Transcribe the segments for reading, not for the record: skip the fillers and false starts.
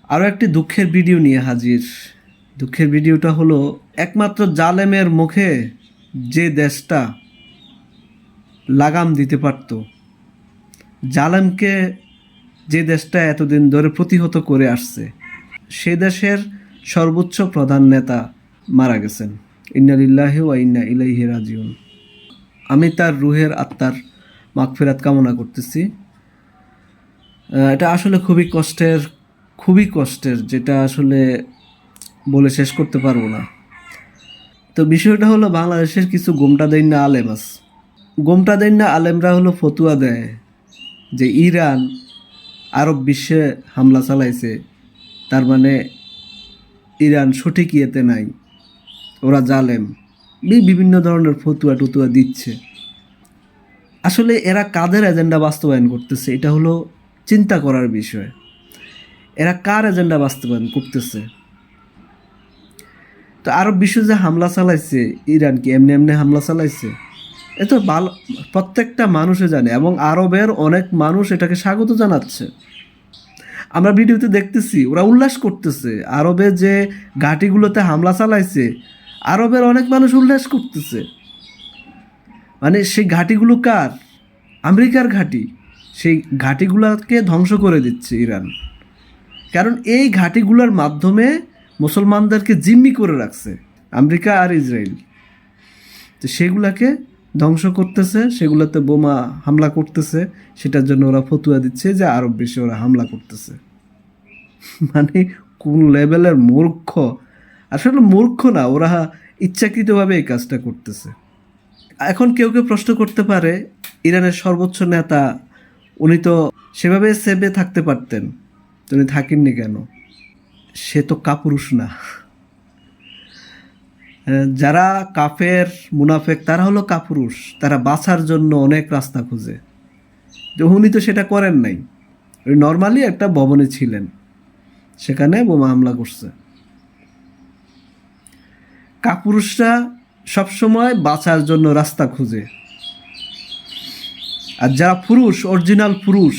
আরও একটি দুঃখের ভিডিও নিয়ে হাজির। দুঃখের ভিডিওটা হলো, একমাত্র জালেমের মুখে যে দেশটা লাগাম দিতে পারত, জালেমকে যে দেশটা এতদিন ধরে প্রতিহত করে আসছে, সে দেশের সর্বোচ্চ প্রধান নেতা মারা গেছেন। ইন্না লিল্লাহি ওয়া ইন্না ইলাইহি রাজিউন। আমি তার রুহের আত্মার মাগফিরাত কামনা করতেছি। এটা আসলে খুবই কষ্টের, যেটা আসলে বলে শেষ করতে পারবো না। তো বিষয়টা হলো, বাংলাদেশের কিছু গোমটাদেরনা আলেম আছে। গোমটাদেরনা আলেমরা হলো ফতুয়া দেয় যে ইরান আরব বিশ্বে হামলা চালাইছে, তার মানে ইরান সঠিক ইয়েতে নাই, ওরা জালেম, বিভিন্ন ধরনের ফতুয়া টুতুয়া দিচ্ছে। আসলে এরা কাদের এজেন্ডা বাস্তবায়ন করতেছে, এটা হলো চিন্তা করার বিষয়। এরা কার এজেন্ডা বাস্তবায়ন করতেছে? তো আরব বিশ্ব যে হামলা চালাইছে, ইরান কি এমনি এমনি হামলা চালাইছে? এ তো প্রত্যেকটা মানুষে জানে, এবং আরবের অনেক মানুষ এটাকে স্বাগত জানাচ্ছে। আমরা ভিডিওতে দেখতেছি ওরা উল্লাস করতেছে। আরবে যে ঘাঁটিগুলোতে হামলা চালাইছে, আরবের অনেক মানুষ উল্লাস করতেছে। মানে সেই ঘাঁটিগুলো কার? আমেরিকার ঘাঁটি। সেই ঘাঁটিগুলোকে ধ্বংস করে দিচ্ছে ইরান, কারণ এই ঘাঁটিগুলোর মাধ্যমে মুসলমানদেরকে জিম্মি করে রাখছে আমেরিকা আর ইসরায়েল। তো সেগুলাকে ধ্বংস করতেছে, সেগুলোতে বোমা হামলা করতেছে, সেটার জন্য ওরা ফতুয়া দিচ্ছে যে আরব বিশ্বে ওরা হামলা করতেছে। মানে কোন লেভেলের মূর্খ! আসলে মূর্খ না, ওরা ইচ্ছাকৃতভাবে এই কাজটা করতেছে। এখন কেউ কেউ প্রশ্ন করতে পারে, ইরানের সর্বোচ্চ নেতা, উনি তো সেভাবে সেভে থাকতে পারতেন, উনি থাকেননি কেন? সে তো কাপুরুষ না। যারা কাফের মুনাফেক তারা হলো কাপুরুষ, তারা বাঁচার জন্য অনেক রাস্তা খুঁজে। যে উনি তো সেটা করেন নাই, উনি নর্মালি একটা ভবনে ছিলেন, সেখানে বোমা হামলা করছে। কাপুরুষরা সবসময় বাঁচার জন্য রাস্তা খুঁজে, আর যারা পুরুষ, অরিজিনাল পুরুষ,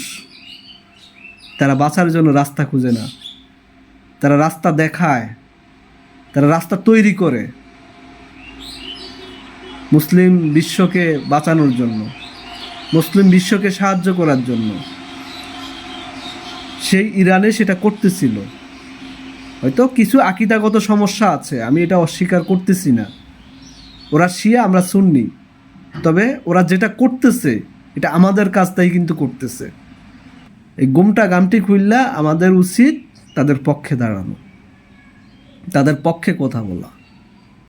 তারা বাঁচার জন্য রাস্তা খুঁজে না, তারা রাস্তা দেখায়, তারা রাস্তা তৈরি করে মুসলিম বিশ্বকে বাঁচানোর জন্য, মুসলিম বিশ্বকে সাহায্য করার জন্য। সেই ইরানে সেটা করতেছিল। হয়তো কিছু আকীদাগত সমস্যা আছে, আমি এটা অস্বীকার করতেছি না। ওরা শিয়া, আমরা সুন্নি, তবে ওরা যেটা করতেছে এটা আমাদের কাজটাই কিন্তু করতেছে। এই গুমটা গামটি খুললা আমাদের উচিত তাদের পক্ষে দাঁড়ানো, তাদের পক্ষে কথা বলা।